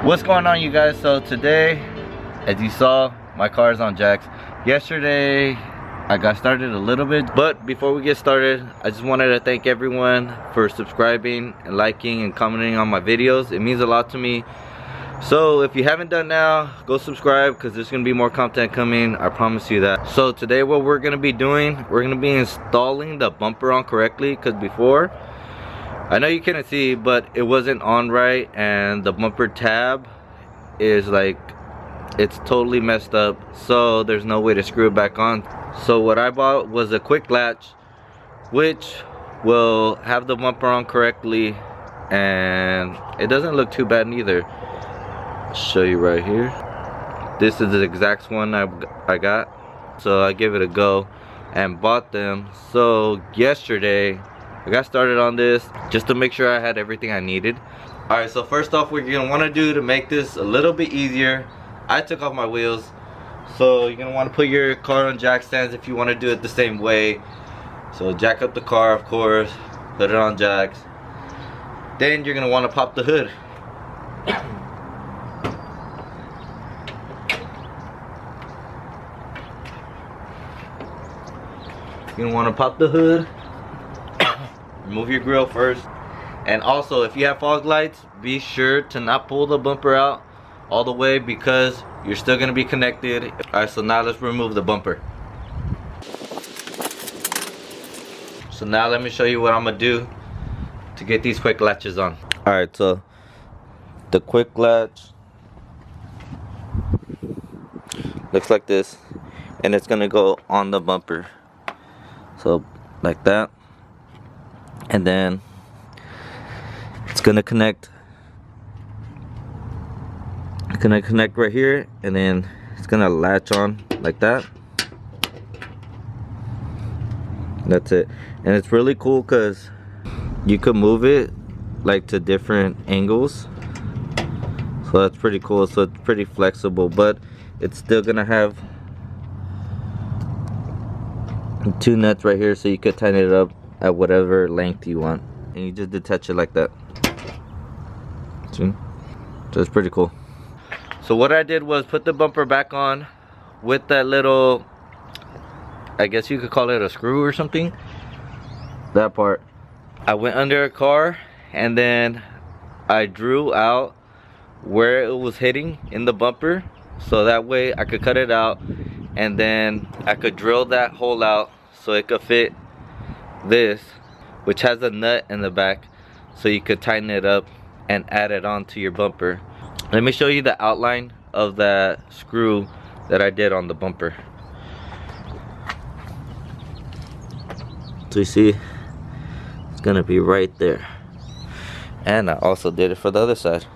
What's going on, you guys? So today, as you saw, my car is on jacks. Yesterday I got started a little bit, but before we get started, I just wanted to thank everyone for subscribing and liking and commenting on my videos. It means a lot to me. So if you haven't done now, go subscribe, because there's gonna be more content coming, I promise you that. So today what we're gonna be doing, we're gonna be installing the bumper on correctly, because before, I know you couldn't see, but it wasn't on right, and the bumper tab is like, it's totally messed up, so there's no way to screw it back on. So what I bought was a QUIK-LATCH, which will have the bumper on correctly, and it doesn't look too bad neither. I'll show you right here. This is the exact one I got, so I gave it a go and bought them. So yesterday I got started on this just to make sure I had everything I needed. Alright, so first off, what you're gonna want to do to make this a little bit easier, I took off my wheels. So you're gonna want to put your car on jack stands if you want to do it the same way. So jack up the car, of course, put it on jacks. Then you're gonna want to pop the hood. You're gonna want to pop the hood. Remove your grill first. And also, if you have fog lights, be sure to not pull the bumper out all the way, because you're still going to be connected. Alright, so now let's remove the bumper. So now let me show you what I'm going to do to get these quick latches on. Alright, so the quick latch looks like this, and it's going to go on the bumper. So like that. And then it's gonna connect. It's gonna connect right here, and then it's gonna latch on like that. That's it. And it's really cool because you could move it like to different angles. So that's pretty cool. So it's pretty flexible, but it's still gonna have two nuts right here, so you could tighten it up at whatever length you want, and you just detach it like that. See? So it's pretty cool. So what I did was put the bumper back on with that little, I guess you could call it a screw or something, that part. I went under a car, and then I drew out where it was hitting in the bumper, so that way I could cut it out, and then I could drill that hole out so it could fit this, which has a nut in the back, so you could tighten it up and add it on to your bumper. Let me show you the outline of that screw that I did on the bumper. So you see, it's gonna be right there, and I also did it for the other side.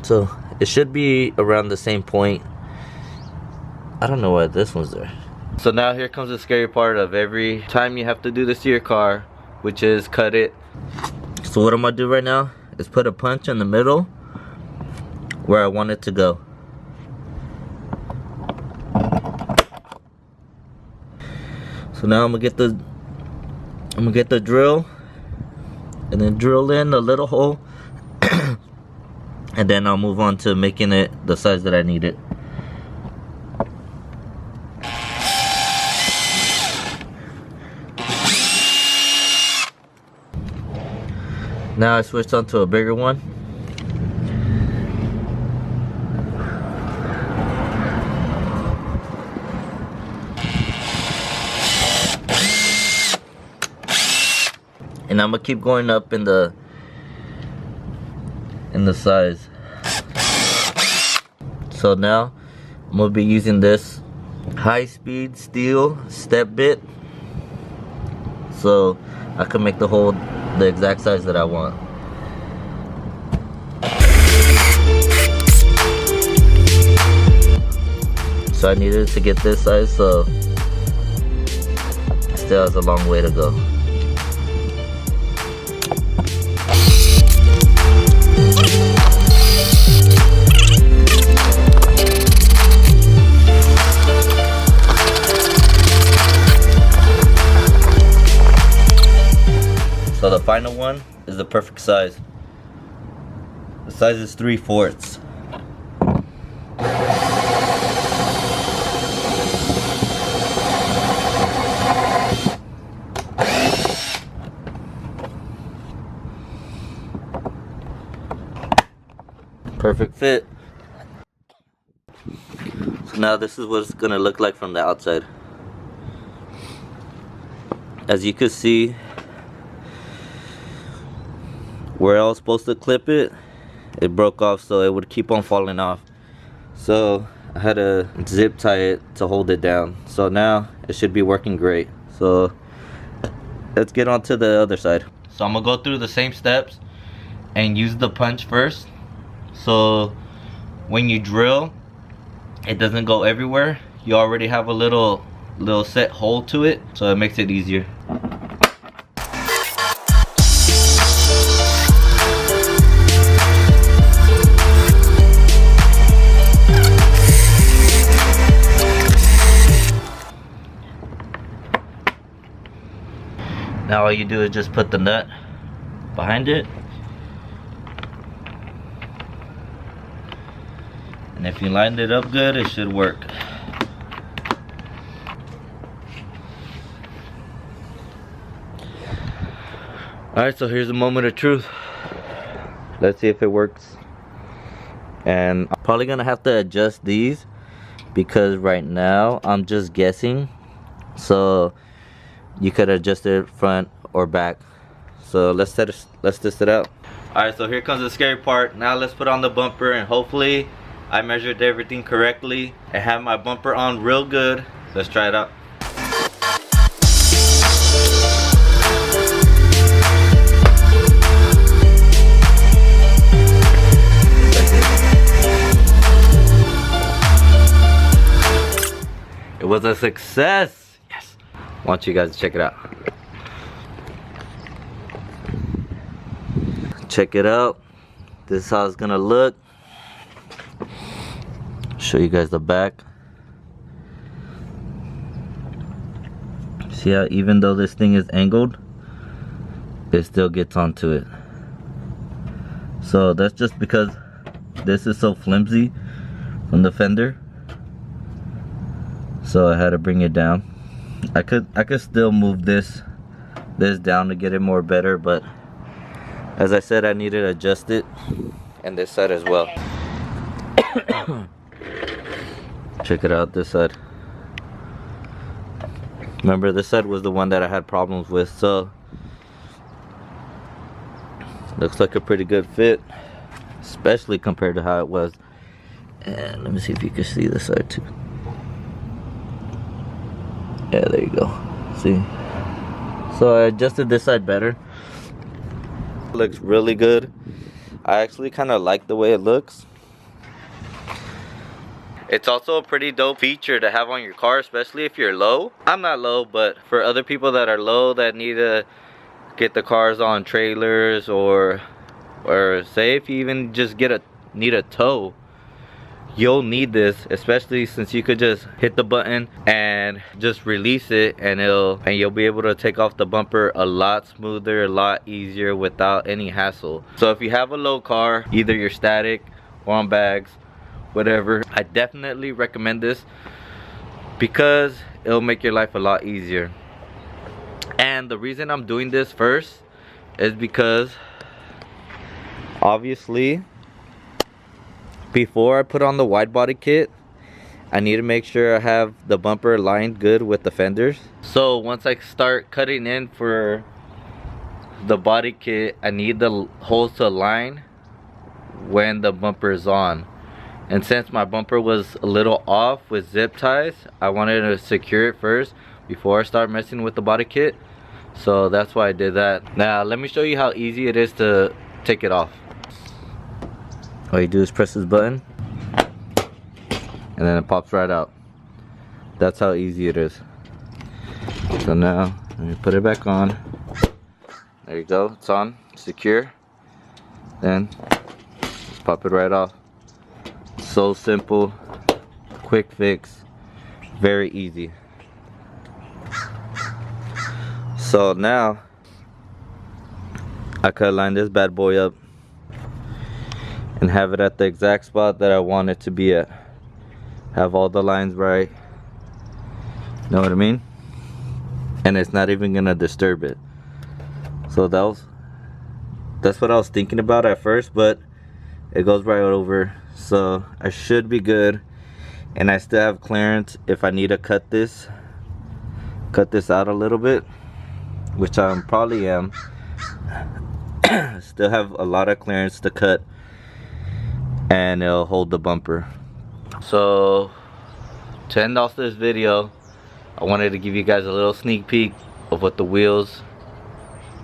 So it should be around the same point. I don't know why this one's there. So now here comes the scary part of every time you have to do this to your car, which is cut it. So what I'm gonna do right now is put a punch in the middle where I want it to go. So now I'm gonna get the drill, and then drill in a little hole, and then I'll move on to making it the size that I need it. Now I switched onto a bigger one. And I'm gonna keep going up in the size. So now I'm gonna be using this high-speed steel step bit, so I can make the hole the exact size that I want. So I needed to get this size, so it still has a long way to go. So the final one is the perfect size. The size is 3/4. Perfect fit. So now this is what it's gonna look like from the outside. As you can see, where I was supposed to clip it, it broke off, so it would keep on falling off. So I had to zip tie it to hold it down. So now it should be working great. So let's get on to the other side. So I'm gonna go through the same steps and use the punch first. So when you drill, it doesn't go everywhere. You already have a little set hole to it, so it makes it easier. Now all you do is just put the nut behind it. And if you lined it up good, it should work. Alright, so here's the moment of truth. Let's see if it works. And I'm probably gonna have to adjust these because right now I'm just guessing. So you could adjust it front or back. So let's test it out. Alright, so here comes the scary part. Now let's put on the bumper, and hopefully I measured everything correctly. I have my bumper on real good. Let's try it out. It was a success. Yes. I want you guys to check it out. Check it out. This is how it's gonna look. Show you guys the back. See how even though this thing is angled, it still gets onto it. So that's just because this is so flimsy from the fender. So I had to bring it down. I could still move this down to get it more better, but as I said, I needed to adjust it, and this side as well. Check it out, this side. Remember, this side was the one that I had problems with, so looks like a pretty good fit, especially compared to how it was. And let me see if you can see this side too. Yeah, there you go. See? So I adjusted this side better. It looks really good. I actually kind of like the way it looks. It's also a pretty dope feature to have on your car, especially if you're low. I'm not low, but for other people that are low that need to get the cars on trailers, or say if you even just need a tow, you'll need this, especially since you could just hit the button and just release it, and you'll be able to take off the bumper a lot smoother, a lot easier without any hassle. So if you have a low car, either you're static or on bags, whatever, I definitely recommend this because it'll make your life a lot easier. And the reason I'm doing this first is because obviously before I put on the wide body kit, I need to make sure I have the bumper lined good with the fenders. So once I start cutting in for the body kit, I need the holes to align when the bumper is on. And since my bumper was a little off with zip ties, I wanted to secure it first before I start messing with the body kit. So that's why I did that. Now let me show you how easy it is to take it off. All you do is press this button and then it pops right out. That's how easy it is. So now let me put it back on. There you go, it's on, secure. Then just pop it right off. So simple, quick fix, very easy. So now I could line this bad boy up and have it at the exact spot that I want it to be at. Have all the lines right. Know what I mean? And it's not even gonna disturb it. So that's what I was thinking about at first, but it goes right over, so I should be good. And I still have clearance if I need to cut this out a little bit, which I probably am. Still have a lot of clearance to cut, and it'll hold the bumper. So to end off this video, I wanted to give you guys a little sneak peek of what the wheels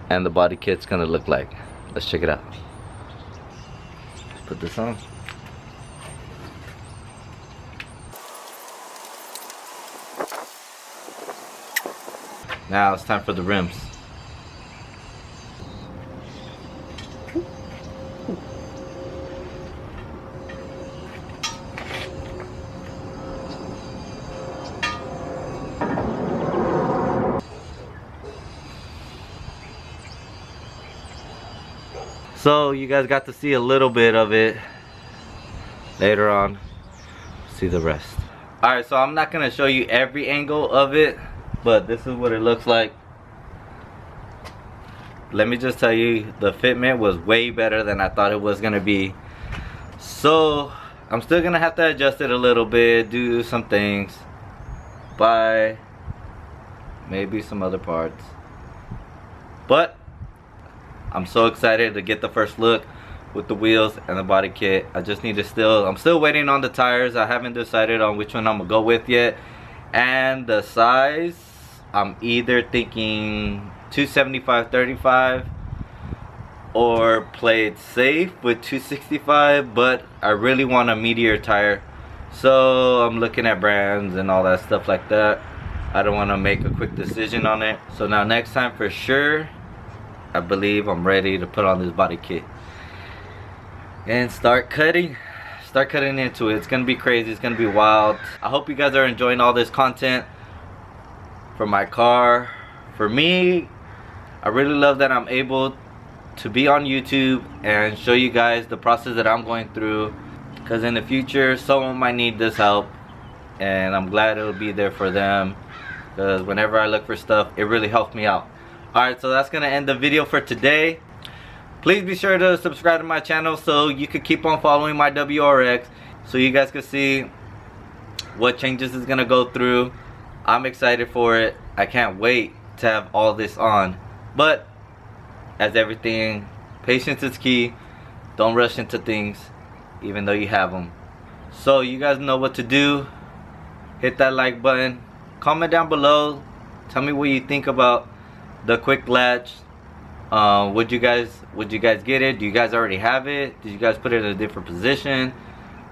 and the body kit's gonna look like. Let's check it out. Put this on. Now it's time for the rims. So you guys got to see a little bit of it. Later on, see the rest. Alright, so I'm not gonna show you every angle of it, but this is what it looks like. Let me just tell you, the fitment was way better than I thought it was gonna be. So I'm still gonna have to adjust it a little bit, do some things, buy maybe some other parts, but I'm so excited to get the first look with the wheels and the body kit. I just need to I'm still waiting on the tires. I haven't decided on which one I'm gonna go with yet. And the size, I'm either thinking 275/35 or play it safe with 265, but I really want a meteor tire. So I'm looking at brands and all that stuff like that. I don't want to make a quick decision on it. So now next time for sure, I believe I'm ready to put on this body kit and start cutting into it. It's gonna be crazy, it's gonna be wild. I hope you guys are enjoying all this content for my car. For me, I really love that I'm able to be on YouTube and show you guys the process that I'm going through, because in the future someone might need this help, and I'm glad it'll be there for them, because whenever I look for stuff, it really helps me out. Alright, so that's gonna end the video for today. Please be sure to subscribe to my channel so you can keep on following my WRX, so you guys can see what changes it's gonna go through. I'm excited for it. I can't wait to have all this on. But as everything, patience is key. Don't rush into things even though you have them. So you guys know what to do. Hit that like button. Comment down below. Tell me what you think about the QUIK-LATCH. Would you guys get it? Do you guys already have it? Did you guys put it in a different position?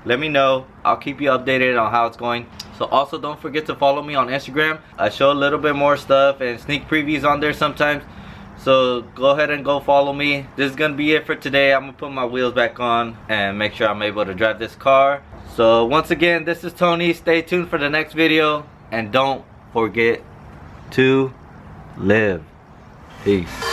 Let me know. I'll keep you updated on how it's going. So also don't forget to follow me on Instagram. I show a little bit more stuff and sneak previews on there sometimes. So go ahead and go follow me. This is gonna be it for today. I'm gonna put my wheels back on and make sure I'm able to drive this car. So once again, this is Tony. Stay tuned for the next video, and don't forget to live. Peace.